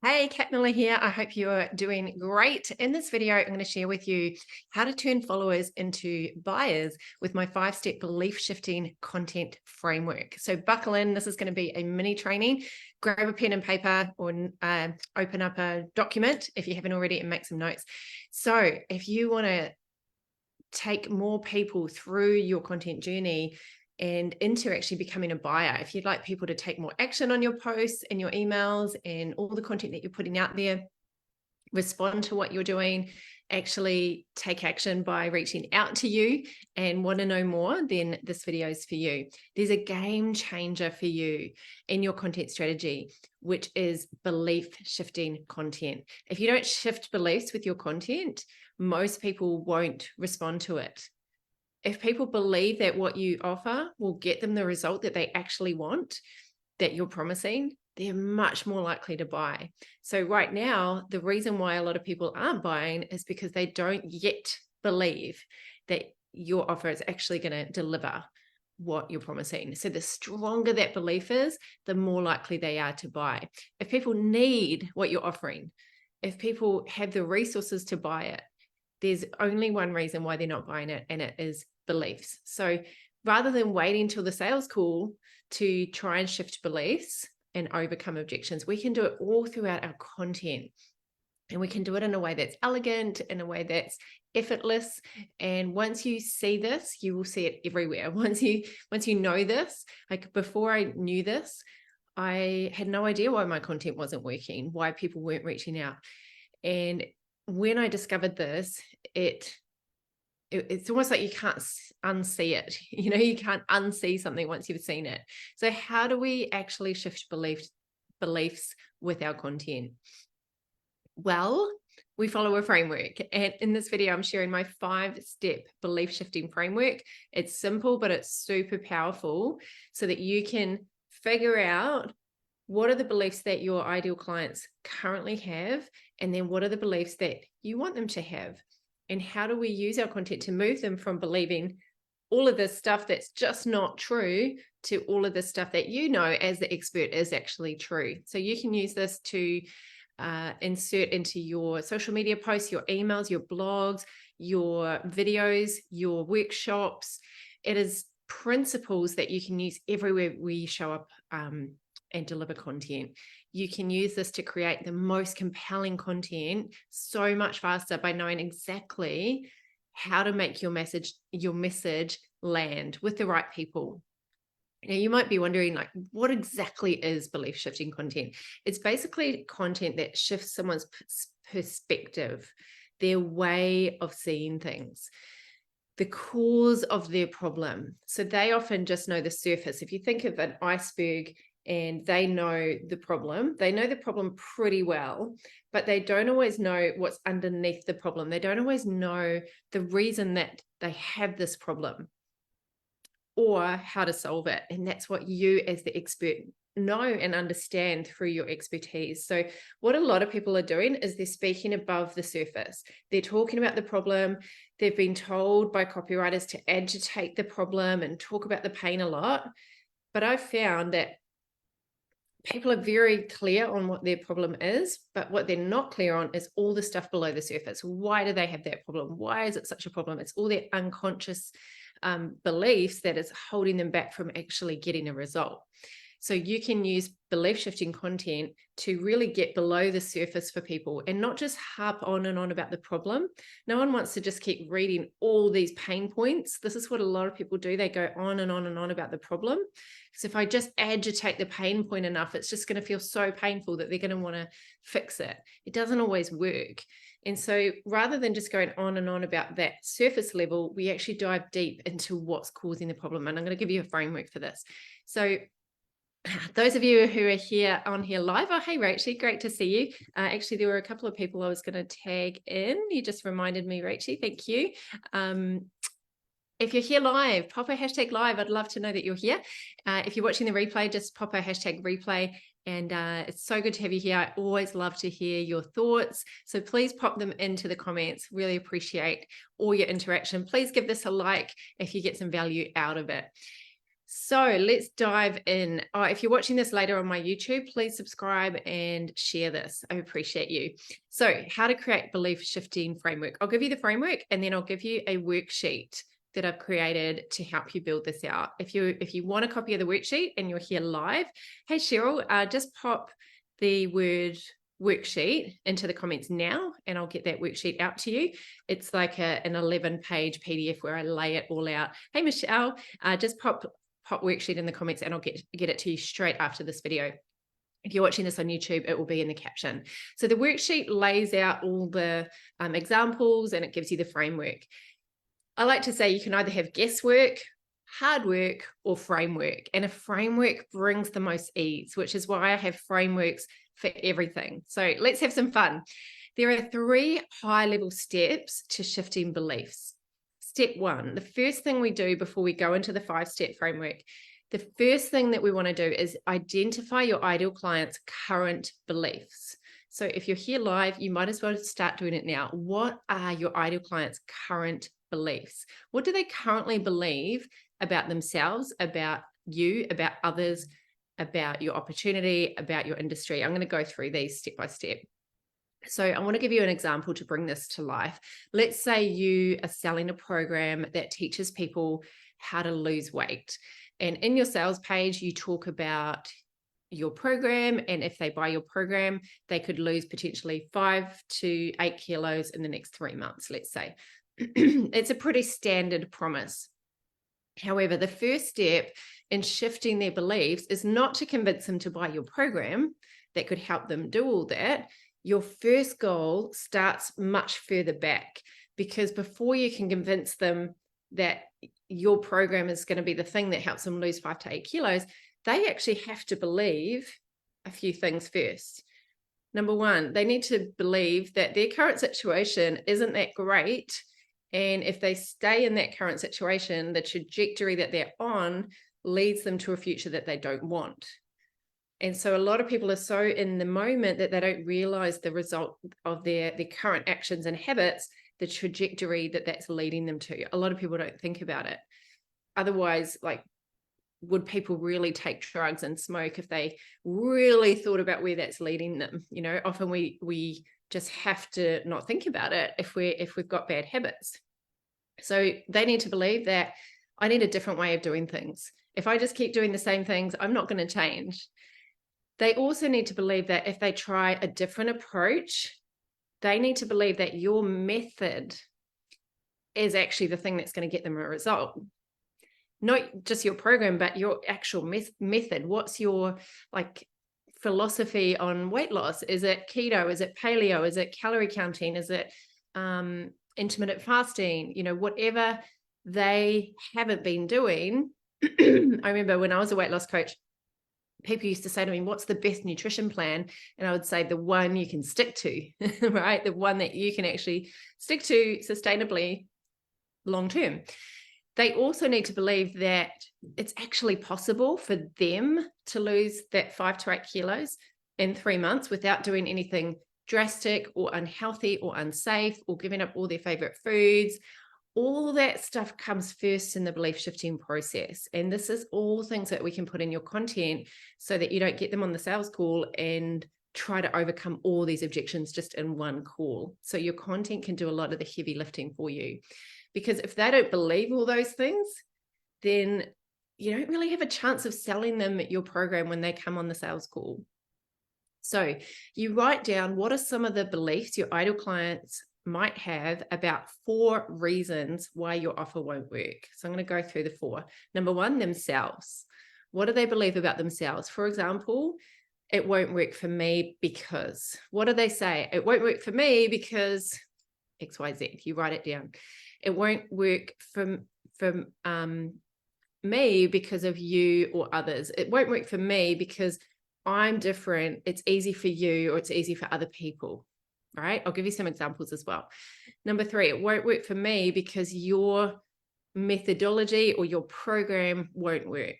Hey, 𝗵𝗵𝗲 here. I hope you are doing great. In this video, I'm going to share with you how to turn followers into buyers with my 5-step belief shifting content framework. So buckle in. This is going to be a mini training. Grab a pen and paper or open up a document if you haven't already and make some notes. So if you want to take more people through your content journey and into actually becoming a buyer, if you'd like people to take more action on your posts and your emails and all the content that you're putting out there, respond to what you're doing, actually take action by reaching out to you and want to know more, then this video is for you. There's a game changer for you in your content strategy, which is belief shifting content. If you don't shift beliefs with your content, most people won't respond to it. If people believe that what you offer will get them the result that they actually want, that you're promising, they're much more likely to buy. So right now, the reason why a lot of people aren't buying is because they don't yet believe that your offer is actually going to deliver what you're promising. So the stronger that belief is, the more likely they are to buy. If people need what you're offering, if people have the resources to buy it, there's only one reason why they're not buying it, and it is beliefs. So rather than waiting till the sales call to try and shift beliefs and overcome objections, we can do it all throughout our content. And we can do it in a way that's elegant, in a way that's effortless. And once you see this, you will see it everywhere. Once you know this, like before I knew this, I had no idea why my content wasn't working, why people weren't reaching out. And when I discovered this, it's almost like you can't unsee it. You know, you can't unsee something once you've seen it. So how do we actually shift beliefs with our content? Well, we follow a framework. And in this video, I'm sharing my 5-step belief shifting framework. It's simple, but it's super powerful so that you can figure out what are the beliefs that your ideal clients currently have, and then what are the beliefs that you want them to have? And how do we use our content to move them from believing all of this stuff that's just not true to all of the stuff that you know as the expert is actually true? So you can use this to insert into your social media posts, your emails, your blogs, your videos, your workshops. It is principles that you can use everywhere we show up and deliver content. You can use this to create the most compelling content so much faster by knowing exactly how to make your message land with the right people. Now, you might be wondering, like, what exactly is belief shifting content? It's basically content that shifts someone's perspective, their way of seeing things, the cause of their problem. So they often just know the surface. If you think of an iceberg and they know the problem pretty well, but they don't always know what's underneath the problem. They don't always know the reason that they have this problem or how to solve it. And that's what you as the expert know and understand through your expertise. So what a lot of people are doing is they're speaking above the surface. They're talking about the problem. They've been told by copywriters to agitate the problem and talk about the pain a lot. But I've found that people are very clear on what their problem is, but what they're not clear on is all the stuff below the surface. Why do they have that problem? Why is it such a problem? It's all their unconscious beliefs that is holding them back from actually getting a result. So you can use belief shifting content to really get below the surface for people and not just harp on and on about the problem. No one wants to just keep reading all these pain points. This is what a lot of people do. They go on and on and on about the problem. So if I just agitate the pain point enough, it's just going to feel so painful that they're going to want to fix it. It doesn't always work. And so rather than just going on and on about that surface level, we actually dive deep into what's causing the problem. And I'm going to give you a framework for this. So those of you who are on here live, oh, hey, 𝗪𝗫𝗍, great to see you. Actually, there were a couple of people I was going to tag in. You just reminded me, 𝗪𝗫𝗍, thank you. If you're here live, pop a hashtag live. I'd love to know that you're here. If you're watching the replay, just pop a hashtag replay. And it's so good to have you here. I always love to hear your thoughts. So please pop them into the comments. Really appreciate all your interaction. Please give this a like if you get some value out of it. So let's dive in. If you're watching this later on my YouTube, please subscribe and share this. I appreciate you. So how to create belief shifting framework. I'll give you the framework and then I'll give you a worksheet that I've created to help you build this out. If you want a copy of the worksheet and you're here live, hey Cheryl, just pop the word worksheet into the comments now and I'll get that worksheet out to you. It's like an 11-page PDF where I lay it all out. Hey Michelle, just pop worksheet in the comments and I'll get it to you straight after this video. If you're watching this on YouTube, it will be in the caption. So the worksheet lays out all the examples and it gives you the framework. I like to say you can either have guesswork, hard work, or framework. And a framework brings the most ease, which is why I have frameworks for everything. So let's have some fun. There are 3 high-level steps to shifting beliefs. Step 1, the first thing we do before we go into the 5-step framework, the first thing that we want to do is identify your ideal client's current beliefs. So if you're here live, you might as well start doing it now. What are your ideal client's current beliefs? What do they currently believe about themselves, about you, about others, about your opportunity, about your industry? I'm going to go through these step by step. So I want to give you an example to bring this to life. Let's say you are selling a program that teaches people how to lose weight. And in your sales page, you talk about your program. And if they buy your program, they could lose potentially 5 to 8 kilos in the next 3 months, let's say. It's a pretty standard promise. However, the first step in shifting their beliefs is not to convince them to buy your program that could help them do all that. Your first goal starts much further back, because before you can convince them that your program is going to be the thing that helps them lose 5 to 8 kilos, they actually have to believe a few things first. Number 1, they need to believe that their current situation isn't that great. And if they stay in that current situation, the trajectory that they're on leads them to a future that they don't want. And so a lot of people are so in the moment that they don't realize the result of their current actions and habits, the trajectory that that's leading them to. A lot of people don't think about it. Otherwise, like, would people really take drugs and smoke if they really thought about where that's leading them? You know, often we just have to not think about it if we've got bad habits. So they need to believe that I need a different way of doing things. If I just keep doing the same things, I'm not going to change. They also need to believe that if they try a different approach, they need to believe that your method is actually the thing that's going to get them a result. Not just your program, but your actual method. What's your philosophy on weight loss? Is it keto? Is it paleo? Is it calorie counting? Is it intermittent fasting? You know, whatever they haven't been doing. I remember when I was a weight loss coach, people used to say to me, what's the best nutrition plan? And I would say the one you can stick to, right? The one that you can actually stick to sustainably long term. They also need to believe that it's actually possible for them to lose that 5 to 8 kilos in 3 months without doing anything drastic or unhealthy or unsafe or giving up all their favorite foods. All that stuff comes first in the belief shifting process. And this is all things that we can put in your content so that you don't get them on the sales call and try to overcome all these objections just in one call. So your content can do a lot of the heavy lifting for you. Because if they don't believe all those things, then you don't really have a chance of selling them your program when they come on the sales call. So you write down what are some of the beliefs your ideal clients might have about 4 reasons why your offer won't work. So I'm going to go through the 4. Number 1, themselves. What do they believe about themselves? For example, it won't work for me because. What do they say? It won't work for me because XYZ. You write it down. It won't work for me because of you or others. It won't work for me because I'm different. It's easy for you or it's easy for other people. All right, I'll give you some examples as well. Number 3, it won't work for me because your methodology or your program won't work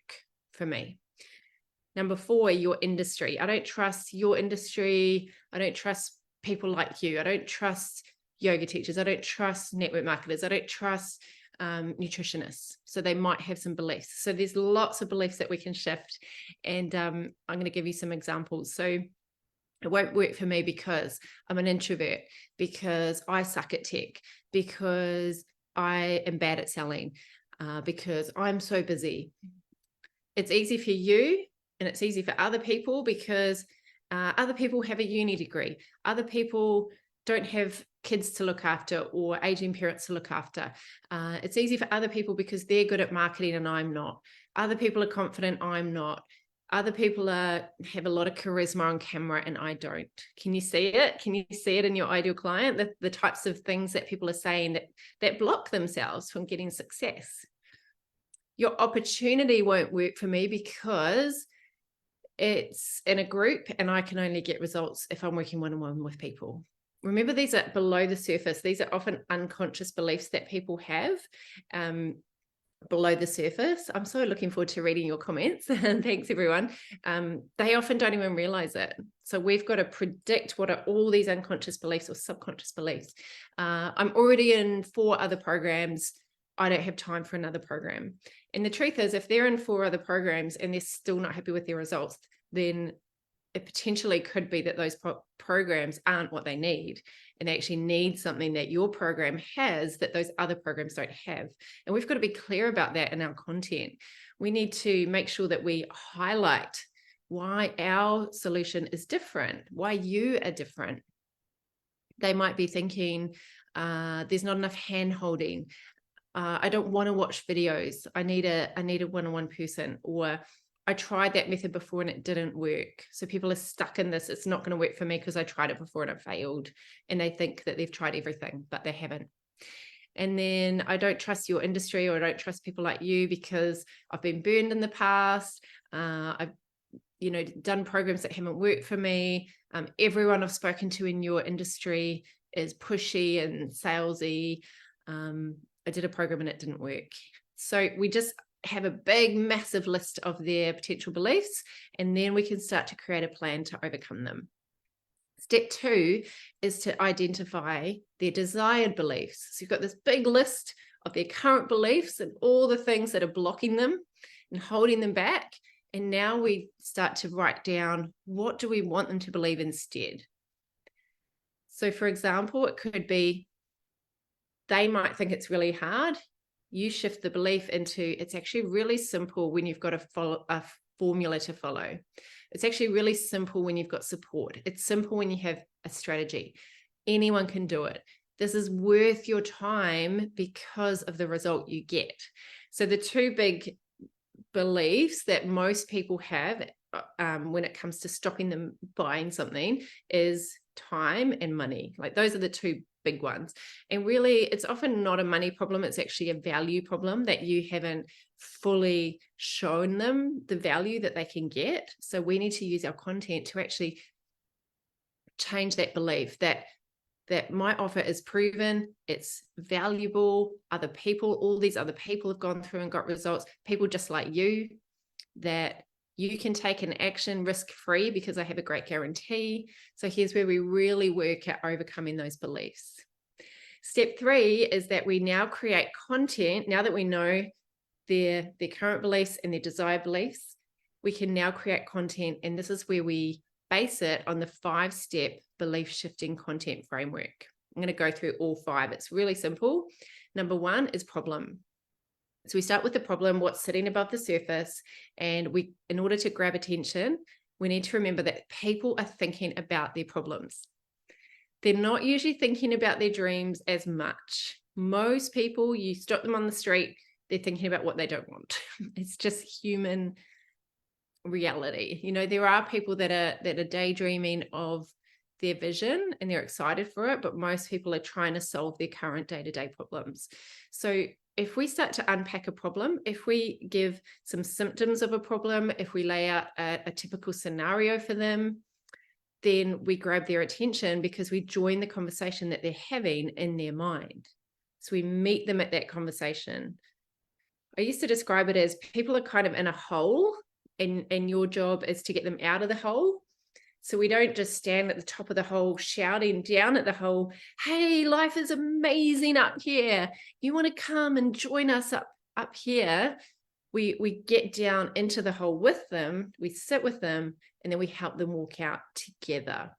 for me. Number 4, your industry. I don't trust your industry. I don't trust people like you. I don't trust yoga teachers. I don't trust network marketers. I don't trust nutritionists. So they might have some beliefs. So there's lots of beliefs that we can shift. And I'm going to give you some examples. So it won't work for me because I'm an introvert, because I suck at tech, because I am bad at selling, because I'm so busy. It's easy for you and it's easy for other people because other people have a uni degree. Other people don't have kids to look after or aging parents to look after. It's easy for other people because they're good at marketing and I'm not. Other people are confident, I'm not. Other people have a lot of charisma on camera and I don't. Can you see it? Can you see it in your ideal client? The types of things that people are saying that block themselves from getting success. Your opportunity won't work for me because it's in a group and I can only get results if I'm working one-on-one with people. Remember, these are below the surface. These are often unconscious beliefs that people have below the surface. I'm so looking forward to reading your comments. And thanks, everyone. They often don't even realize it. So we've got to predict what are all these unconscious beliefs or subconscious beliefs. I'm already in 4 other programs. I don't have time for another program. And the truth is, if they're in 4 other programs and they're still not happy with their results, then it potentially could be that those programs aren't what they need. And they actually need something that your program has that those other programs don't have. And we've got to be clear about that in our content. We need to make sure that we highlight why our solution is different, why you are different. They might be thinking, there's not enough hand holding. I don't want to watch videos. I need a one-on-one person, or I tried that method before and it didn't work. So people are stuck in this. It's not going to work for me because I tried it before and it failed. And they think that they've tried everything, but they haven't. And then I don't trust your industry, or I don't trust people like you because I've been burned in the past. I've done programs that haven't worked for me. Everyone I've spoken to in your industry is pushy and salesy. I did a program and it didn't work. So we just have a big, massive list of their potential beliefs, and then we can start to create a plan to overcome them. Step 2 is to identify their desired beliefs. So you've got this big list of their current beliefs and all the things that are blocking them and holding them back. And now we start to write down, what do we want them to believe instead? So for example, it could be, they might think it's really hard. You shift the belief into, it's actually really simple when you've got a formula to follow. It's actually really simple when you've got support. It's simple when you have a strategy. Anyone can do it. This is worth your time because of the result you get. So the 2 big beliefs that most people have when it comes to stopping them buying something is time and money. Like, those are the 2 big ones. And really, it's often not a money problem. It's actually a value problem, that you haven't fully shown them the value that they can get. So we need to use our content to actually change that belief that my offer is proven, it's valuable, other people, all these other people have gone through and got results, people just like you, that you can take an action risk-free because I have a great guarantee. So here's where we really work at overcoming those beliefs. Step 3 is that we now create content. Now that we know their current beliefs and their desired beliefs, we can now create content. And this is where we base it on the 5-step belief shifting content framework. I'm going to go through all 5. It's really simple. Number 1 is problem. So we start with the problem, what's sitting above the surface. And in order to grab attention, we need to remember that people are thinking about their problems. They're not usually thinking about their dreams as much. Most people, you stop them on the street, they're thinking about what they don't want. It's just human reality. There are people that are daydreaming of their vision and they're excited for it, but most people are trying to solve their current day-to-day problems. So if we start to unpack a problem, if we give some symptoms of a problem, if we lay out a typical scenario for them, then we grab their attention because we join the conversation that they're having in their mind. So we meet them at that conversation. I used to describe it as people are kind of in a hole, and your job is to get them out of the hole. So we don't just stand at the top of the hole shouting down at the hole, hey, life is amazing up here. You want to come and join us up here? We get down into the hole with them, we sit with them, and then we help them walk out together.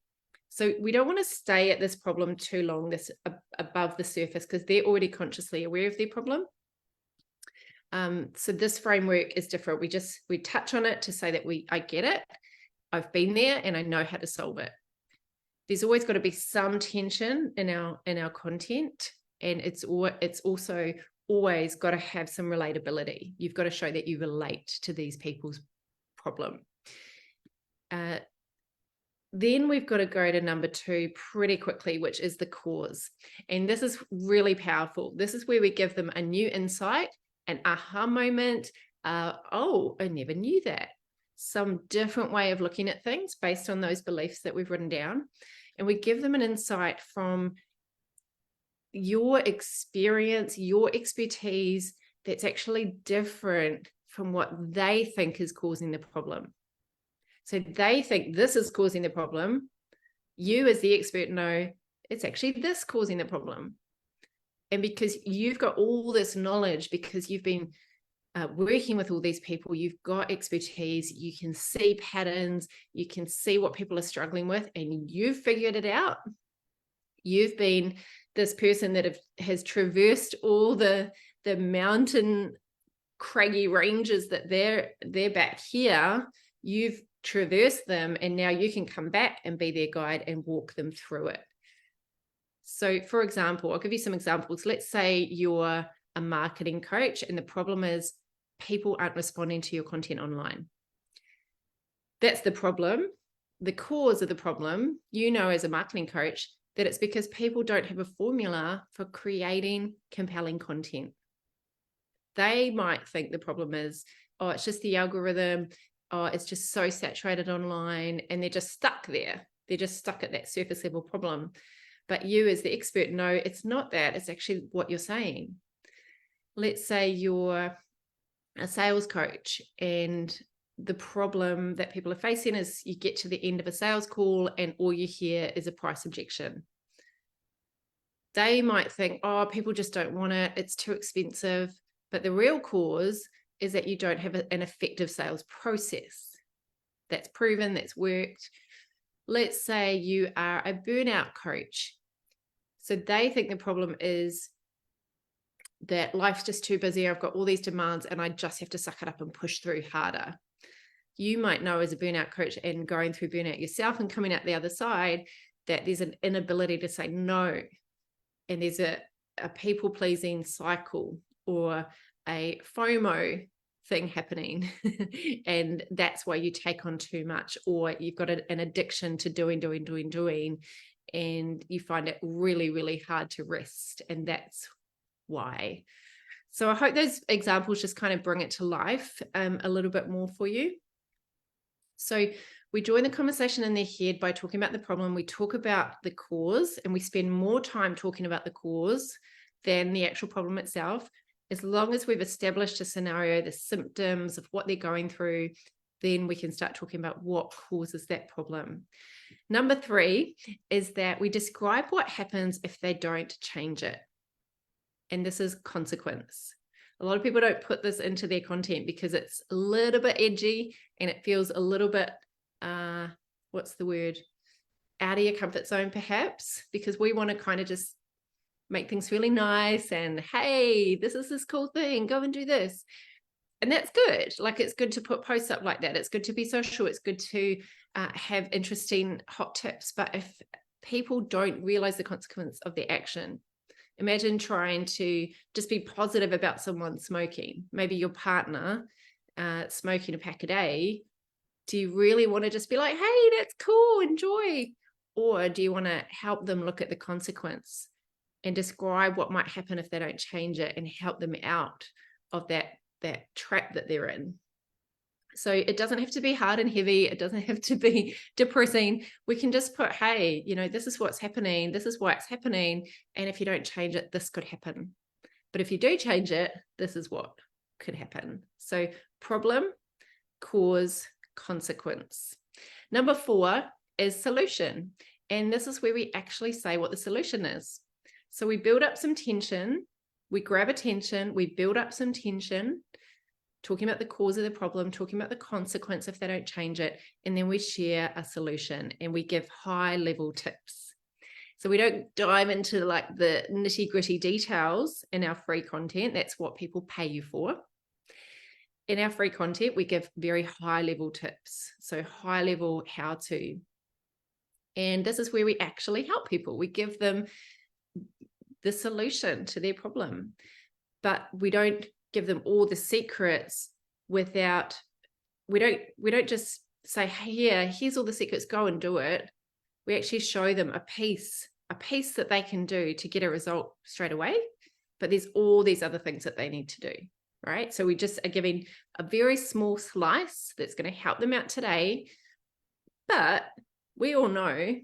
So we don't want to stay at this problem too long, this above the surface, because they're already consciously aware of their problem. So this framework is different. We touch on it to say that I get it, I've been there, and I know how to solve it. There's always got to be some tension in our content, and it's also always got to have some relatability. You've got to show that you relate to these people's problem. Then we've got to go to number 2 pretty quickly, which is the cause. And this is really powerful. This is where we give them a new insight, an aha moment. Oh, I never knew that. Some different way of looking at things based on those beliefs that we've written down. And we give them an insight from your experience, your expertise, that's actually different from what they think is causing the problem. So they think this is causing the problem. You as the expert know it's actually this causing the problem. And because you've got all this knowledge, because you've been working with all these people, you've got expertise, you can see patterns, you can see what people are struggling with, and you've figured it out. You've been this person that has traversed all the mountain craggy ranges that they're back here. You've traversed them, and now you can come back and be their guide and walk them through it. So for example, I'll give you some examples. Let's say you're a marketing coach and the problem is people aren't responding to your content online. That's the problem. The cause of the problem, you know, as a marketing coach, that it's because people don't have a formula for creating compelling content. They might think the problem is, oh, it's just the algorithm. Oh, it's just so saturated online, and they're just stuck there. They're just stuck at that surface level problem. But you as the expert know it's not that, it's actually what you're saying. Let's say you're a sales coach and the problem that people are facing is you get to the end of a sales call and all you hear is a price objection. They might think, oh, people just don't want it, it's too expensive. But the real cause is that you don't have an effective sales process. That's proven, that's worked. Let's say you are a burnout coach. So they think the problem is that life's just too busy, I've got all these demands and I just have to suck it up and push through harder. You might know as a burnout coach and going through burnout yourself and coming out the other side that there's an inability to say no. And there's a people-pleasing cycle or a FOMO thing happening. And that's why you take on too much, or you've got an addiction to doing, and you find it really, really hard to rest. And that's why. So I hope those examples just kind of bring it to life a little bit more for you. So we join the conversation in their head by talking about the problem. We talk about the cause, and we spend more time talking about the cause than the actual problem itself. As long as we've established a scenario, the symptoms of what they're going through, then we can start talking about what causes that problem. Number 3 is that we describe what happens if they don't change it. And this is consequence. A lot of people don't put this into their content because it's a little bit edgy and it feels a little bit, what's the word? Out of your comfort zone, perhaps, because we want to kind of just make things really nice and, hey, this is this cool thing, go and do this. And that's good. Like, it's good to put posts up like that. It's good to be social. It's good to have interesting hot tips. But if people don't realize the consequence of their action, imagine trying to just be positive about someone smoking, maybe your partner smoking a pack a day. Do you really want to just be like, hey, that's cool, enjoy? Or do you want to help them look at the consequence and describe what might happen if they don't change it and help them out of that trap that they're in? So it doesn't have to be hard and heavy. It doesn't have to be depressing. We can just put, hey, you know, this is what's happening. This is why it's happening. And if you don't change it, this could happen. But if you do change it, this is what could happen. So problem, cause, consequence. Number 4 is solution. And this is where we actually say what the solution is. So we build up some tension, we grab attention, we build up some tension, talking about the cause of the problem, talking about the consequence if they don't change it, and then we share a solution and we give high-level tips. So we don't dive into like the nitty-gritty details in our free content. That's what people pay you for. In our free content, we give very high-level tips. So high-level how-to. And this is where we actually help people. We give them the solution to their problem, but we don't give them all the secrets without, we don't just say, hey, here's all the secrets, go and do it. We actually show them a piece that they can do to get a result straight away, but there's all these other things that they need to do, right? So we just are giving a very small slice that's going to help them out today, but we all know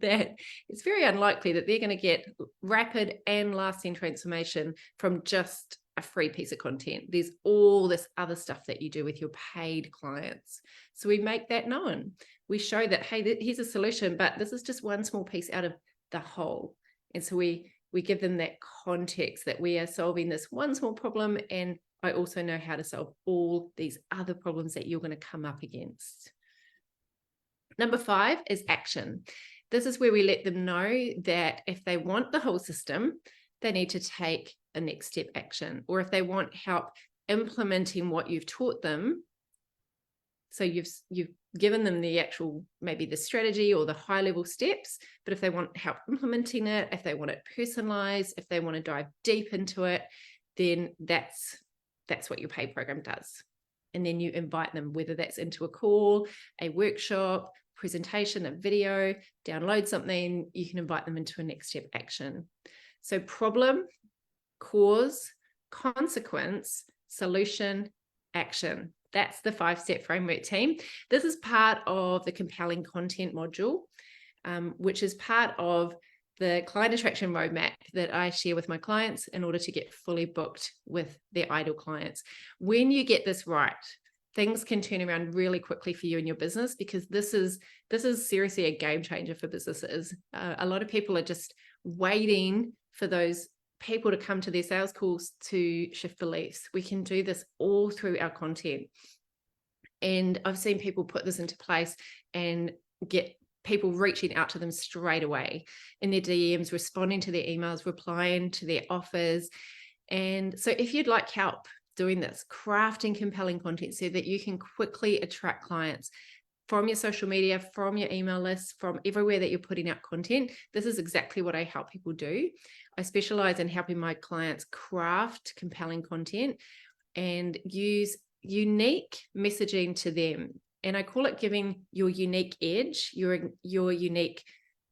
that it's very unlikely that they're going to get rapid and lasting transformation from just a free piece of content. There's all this other stuff that you do with your paid clients. So we make that known. We show that, hey, here's a solution, but this is just one small piece out of the whole. And so we give them that context that we are solving this one small problem, and I also know how to solve all these other problems that you're going to come up against. Number 5 is action. This is where we let them know that if they want the whole system, they need to take a next step action, or if they want help implementing what you've taught them. So you've given them the actual, maybe the strategy or the high level steps, but if they want help implementing it, if they want it personalized, if they want to dive deep into it, then that's what your paid program does. And then you invite them, whether that's into a call, a workshop, presentation, a video, download something, you can invite them into a next step action. So problem, cause, consequence, solution, action. That's the 5-step framework team. This is part of the compelling content module, which is part of the client attraction roadmap that I share with my clients in order to get fully booked with their ideal clients. When you get this right, things can turn around really quickly for you in your business, because this is seriously a game changer for businesses. A lot of people are just waiting for those people to come to their sales calls to shift beliefs. We can do this all through our content. And I've seen people put this into place and get people reaching out to them straight away in their DMs, responding to their emails, replying to their offers. And so if you'd like help doing this, crafting compelling content so that you can quickly attract clients from your social media, from your email list, from everywhere that you're putting out content, this is exactly what I help people do. I specialize in helping my clients craft compelling content and use unique messaging to them. And I call it giving your unique edge, your unique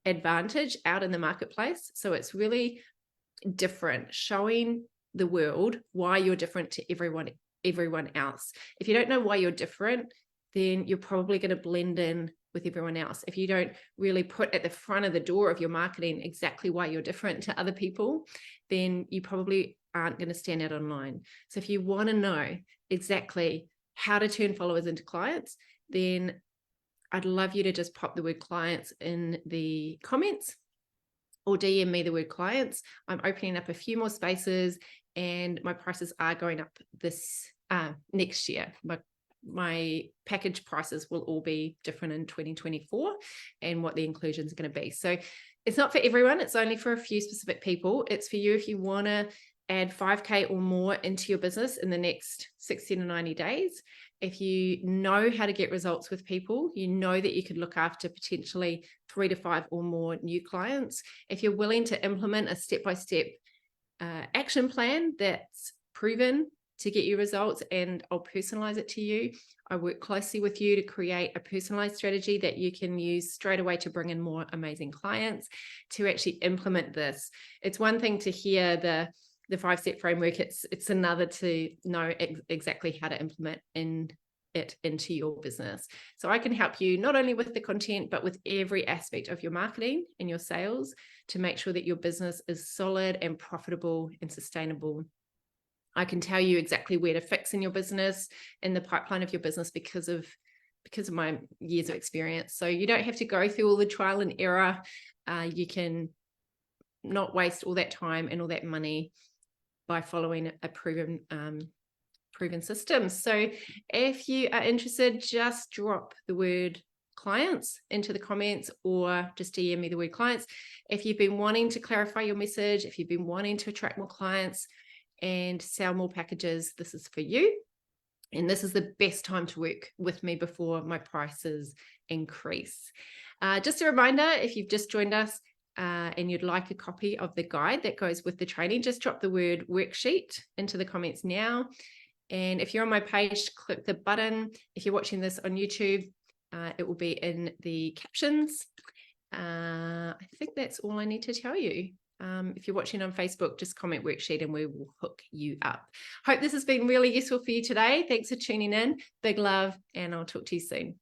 advantage out in the marketplace. So it's really different, showing the world why you're different to everyone else. If you don't know why you're different, then you're probably going to blend in with everyone else. If you don't really put at the front of the door of your marketing exactly why you're different to other people, then you probably aren't going to stand out online. So if you want to know exactly how to turn followers into clients, then I'd love you to just pop the word clients in the comments or DM me the word clients. I'm opening up a few more spaces and my prices are going up this next year. My package prices will all be different in 2024 and what the inclusion is going to be. So it's not for everyone. It's only for a few specific people. It's for you if you want to add 5K or more into your business in the next 60 to 90 days. If you know how to get results with people, you know that you could look after potentially 3 to 5 or more new clients. If you're willing to implement a step-by-step action plan that's proven to get you results, and I'll personalize it to you. I work closely with you to create a personalized strategy that you can use straight away to bring in more amazing clients, to actually implement this. It's one thing to hear the 5-step framework. It's another to know exactly how to implement it into your business. So I can help you not only with the content, but with every aspect of your marketing and your sales to make sure that your business is solid and profitable and sustainable. I can tell you exactly where to fix in your business, in the pipeline of your business, because of because of my years of experience. So you don't have to go through all the trial and error. You can not waste all that time and all that money by following a proven system. So if you are interested, just drop the word clients into the comments, or just DM me the word clients. If you've been wanting to clarify your message, if you've been wanting to attract more clients and sell more packages, this is for you. And this is the best time to work with me before my prices increase. Just a reminder, if you've just joined us and you'd like a copy of the guide that goes with the training, just drop the word worksheet into the comments now. And if you're on my page, click the button. If you're watching this on YouTube, it will be in the captions. I think that's all I need to tell you. If you're watching on Facebook, just comment worksheet and we will hook you up. Hope this has been really useful for you today. Thanks for tuning in. Big love, and I'll talk to you soon.